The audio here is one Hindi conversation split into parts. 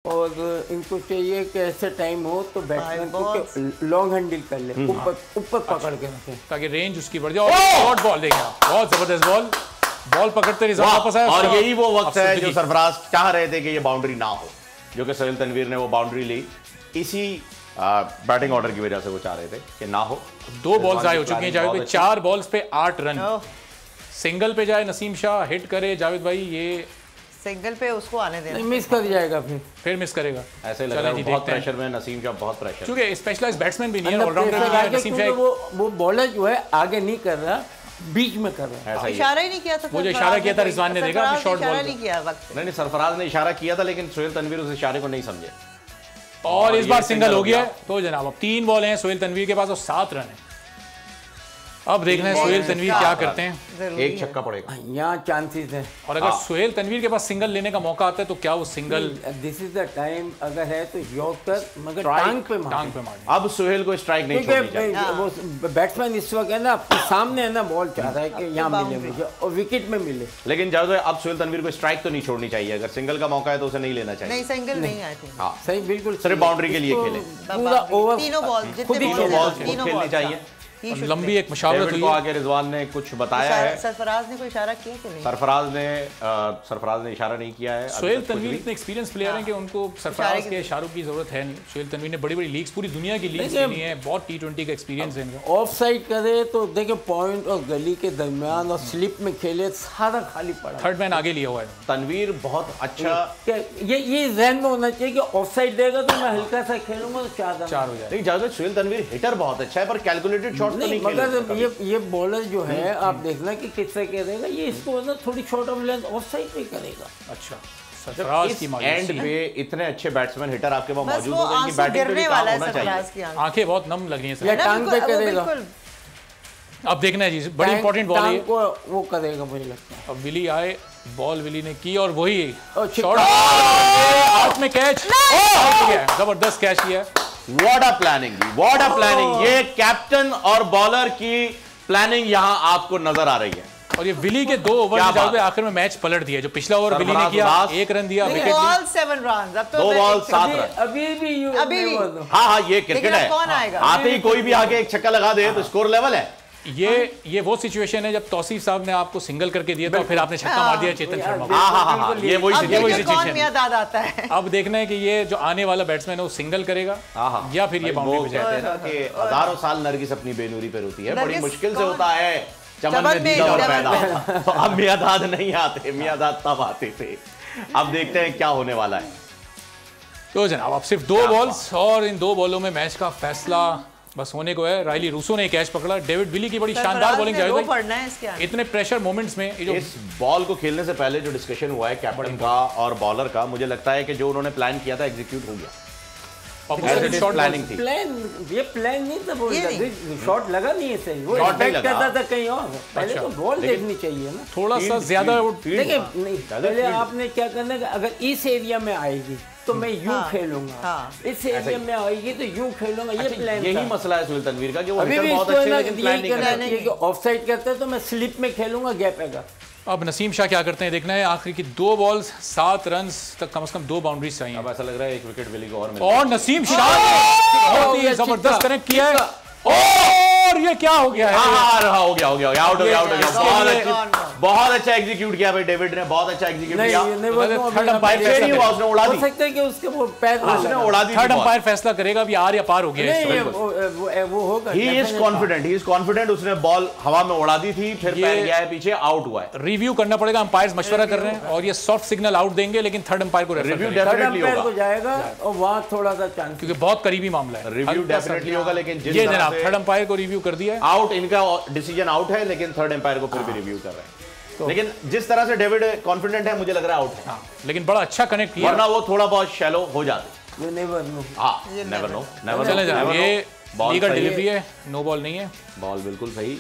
और इनको चाहिए कि ऐसे टाइम हो तो बैट्समैन को लॉन्ग हैंडल कर ले, ऊपर पकड़ के रखें ताकि रेंज उसकी बढ़ जाए। और शॉर्ट बॉल देगा, बहुत जबरदस्त बॉल पकड़ते रिजवान वापस आया। और यही वो वक्त है जो सरफराज चाह रहे थे कि ये बाउंड्री ना हो, जो कि सोहेल तनवीर ने वो बाउंड्री ली। इसी बैटिंग ऑर्डर की वजह से वो चाह रहे थे कि ना हो। 2 बॉल्स आए हो चुकी हैं जावेद भाई, 4 बॉल्स पे 8 रन। सिंगल पे जाए नसीम शाह, हिट करे जावेद भाई, ये सिंगल पे उसको आने देना, मिस कर जाएगा, फिर मिस करेगा। ऐसे लग रहा है बहुत प्रेशर में नसीम शाह, बहुत प्रेशर, क्योंकि स्पेशलाइज्ड बैट्समैन भी नहीं है, ऑलराउंडर भी है नसीम शाह। वो बॉलर जो है आगे नहीं कर रहा, बीच में कर रहा है। इशारा ही नहीं किया था, वो जो इशारा किया था रिजवान ने, देखा शॉर्ट बॉल नहीं किया वक्त। नहीं, सरफराज ने इशारा किया था लेकिन सोहेल तनवीर उस इशारे को नहीं समझे और इस बार सिंगल हो गया। तो जनाब अब 3 बॉल हैं सोहेल तनवीर के पास और 7 रन है। अब देखना है सोहेल तनवीर क्या करते हैं। एक छक्का पड़ेगा, यहाँ चांसेस है। और अगर सोहेल तनवीर के पास सिंगल लेने का मौका आता है तो क्या वो single, this is the time, अगर है तो यॉर्कर, मगर टांग पे मार। अब सोहेल को स्ट्राइक नहीं छोड़नी चाहिए। वो बैट्समैन इस वक्त है ना सामने है ना, बॉल चाह रहा है कि यहाँ मिले मुझे और विकेट में मिले। लेकिन ज्यादा अब सोहेल तनवीर को स्ट्राइक तो नहीं छोड़नी चाहिए। अगर सिंगल का मौका है तो उसे नहीं लेना चाहिए। नहीं, सिंगल नहीं आए थे। हाँ सही, बिल्कुल सिर्फ बाउंड्री के लिए खेले, पूरा ओवर, तीनों बॉल खेलनी चाहिए। लंबी एक मुशावरत हुई। आगे रिजवान ने कुछ बताया है। सरफराज ने कोई इशारा किया कि नहीं? सरफराज ने इशारा नहीं किया है। सोहेल तनवीर इतने एक्सपीरियंस प्लेयर हैं कि उनको सरफराज के इशारों की जरूरत है नहीं। सोहेल तनवीर ने बड़ी बड़ी लीग्स, पूरी दुनिया की लीग्स खेली हैं, बहुत T20 का एक्सपीरियंस है इनका। ऑफ साइड करे तो देखे पॉइंट और गली के दरमियान और स्लिप में खेले, सारा खाली पड़ा। थर्ड मैन आगे लिया हुआ है तनवीर, बहुत अच्छा। ये जहन में होना चाहिए कि ऑफ साइड देगा तो मैं हल्का सा खेलूंगा तो 4 हो जाए। ज्यादा सोहेल तनवीर हिटर बहुत अच्छा है पर कैलकुलेटेड शॉट तो नहीं मगर ये बॉलर जो है आप देखना कि किससे करेगा, ये इसको ना थोड़ी short of length of side पे करेगा। अच्छा, सरफराज की एंड पे इतने अच्छे बैट्समैन हिटर आपके पास मौजूद हो गए कि बैटिंग पे भी काम होना चाहिए। आंखें बहुत नम लग रही हैं, टांग पे करेगा। अब देखना है जी, बड़ी इंपॉर्टेंट बॉल है वो करेगा मुझे लगता है। अब विली आए, बॉल विली ने की और वही शॉट हाथ में कैच, जबरदस्त कैच किया। What a planning, what a planning. ये कैप्टन और बॉलर की प्लानिंग यहां आपको नजर आ रही है। और ये विली के 2 ओवर में आखिर में मैच पलट दिया। जो पिछला ओवर विली ने किया, 1 रन दिया, विकेट बॉल 7 रन, अब तो 2 बॉल 7 रन। अभी हाँ, ये क्रिकेट है। कौन आएगा? आते ही कोई भी आगे एक छक्का लगा दे तो स्कोर लेवल है। ये वो सिचुएशन है जब तौसीफ साहब ने आपको सिंगल करके दिया था, फिर आपने छक्का मार दिया चेतन शर्मा को। हाँ, ये वही सिचुएशन है। अब देखना है कि ये जो आने वाला बैट्समैन है वो सिंगल करेगा या फिर ये बाउंड्री पे जाएगा। हजारों साल नरगिस अपनी बेनूरी पे रोती है, बड़ी मुश्किल से होता है चमन में दीदा और पैदा। तो अब मियादाद नहीं आते, मियादाद तब आते थे। अब देखते हैं क्या होने वाला है। तो जनाब अब सिर्फ 2 बॉल्स और इन 2 बॉलों में मैच का फैसला बस होने को है। रायली रूसो ने कैच पकड़ा, डेविड विली की बड़ी शानदार बॉलिंग है। इतने प्रेशर मोमेंट्स में इस बॉल को खेलने से पहले जो डिस्कशन हुआ है कैप्टन का और बॉलर का, मुझे लगता है कि जो उन्होंने प्लान किया था एग्जीक्यूट हो गया। शॉट प्लानिंग थी, ये प्लान नहीं था, शॉट लगा नहीं है सही, वो एक्सपेक्ट करता था कहीं और। पहले तो बॉल देखनी चाहिए ना, थोड़ा सा ज्यादा। देखिए पहले आपने क्या करना है, अगर इस एरिया में आएगी तो मैं यूं खेलूंगा, इस एरिया में आएगी तो यूं खेलूंगा। ये प्लान, यही मसला है सोहेल तनवीर का कि वो अभी भी बहुत अच्छे लेकिन प्लान नहीं कर रहे। ऑफ साइड करते तो मैं स्लिप में खेलूंगा, गैप आएगा। अब नसीम शाह क्या करते हैं देखना है। आखिरी की 2 बॉल्स 7 रन तक, कम से कम 2 बाउंड्रीज चाहिए। अब ऐसा लग रहा है 1 विकेट विली को और नसीम शाह ने बहुत ही जबरदस्त कनेक्ट किया है। और ये क्या हो गया है? हो गया, आउट हो गया। बहुत अच्छा एग्जीक्यूट किया भाई डेविड ने, बहुत अच्छा एग्जीक्यूट किया। थर्ड अंपायर फैसला उसने उड़ा दी, हो सकता है कि उसके वो पैर उसने उड़ा दी। थर्ड अंपायर फैसला करेगा अभी आर या पार हो गया। वो होगा, ही इज कॉन्फिडेंट। उसने बॉल हवा में उड़ा दी थी, फिर पैर गया है पीछे, आउट हुआ है। रिव्यू करना पड़ेगा, अंपायर्स मशवरा कर रहे हैं और ये सॉफ्ट सिग्नल आउट देंगे, लेकिन थर्ड अंपायर को रिव्यू डेफिनेटली होगा जाएगा और वहां थोड़ा सा चांस, क्योंकि बहुत करीबी मामला है। रिव्यू डेफिनेटली होगा, लेकिन ये जनाब थर्ड अंपायर को रिव्यू कर दिया आउट, इनका डिसीजन आउट है, लेकिन थर्ड एम्पायर को फिर भी रिव्यू कर रहे हैं। लेकिन जिस तरह से डेविड कॉन्फिडेंट है, मुझे लग रहा है आउट है। लेकिन बड़ा अच्छा कनेक्ट किया, वरना वो थोड़ा बहुत शैलो हो जाते। Never know. चले जाए। ये लीगल डिलीवरी है, नो बॉल नहीं है। बॉल बिल्कुल सही,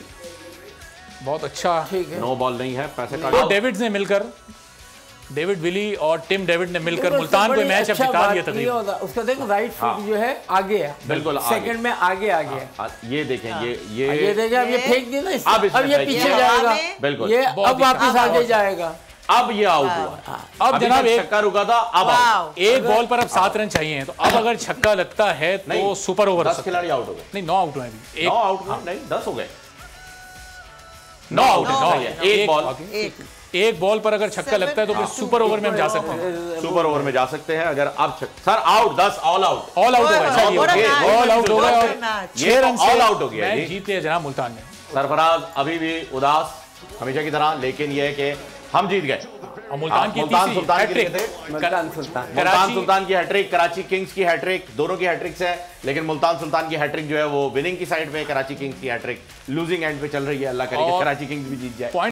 बहुत अच्छा, नो बॉल नहीं है। पैसे का डेविड ने मिलकर, डेविड विली और टिम डेविड ने मिलकर मुल्तान को मैच अब जिता दिया तकरीबन। उसका देखो राइट फुट जो है आगे है, बिल्कुल सेकंड में आगे आ गया। ये देखें, ये देखें, अब ये फेंक दिया ना, अब ये पीछे जाएगा, बिल्कुल, ये अब वापस आगे जाएगा। अब ये आउट हुआ। अब जनाब एक छक्का रुका था, अब एक बॉल पर अब 7 रन चाहिए, तो अब अगर छक्का लगता है तो सुपर ओवर। 10 खिलाड़ी आउट हो गए। नहीं 9 आउट हुए अभी। 9 आउट नहीं 10 हो गए। 9 आउट है। एक बॉल पर अगर छक्का लगता है तो फिर सुपर ओवर में हम जा सकते हैं। सुपर ओवर में जा सकते हैं अगर अब सर आउट 10 ऑल आउट हो गया। ऑल आउट हो गया और 6 रन ऑल आउट हो गया। जीत लिया जनाब मुल्तान ने। सरफराज अभी भी उदास हमेशा की तरह, लेकिन यह है कि हम जीत गए। मुल्तान सुल्तान की हैट्रिक, कराची किंग्स की हैट्रिक, दोनों की हैट्रिक्स है, लेकिन मुल्तान सुल्तान की हैट्रिक जो है वो विनिंग की साइड पे, कराची किंग्स की हैट्रिक लूजिंग एंड पे चल रही है। अल्लाह करे कि कराची किंग्स भी जीत जाए।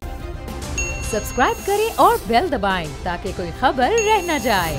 सब्सक्राइब करें और बेल दबाएं ताकि कोई खबर रह न जाए।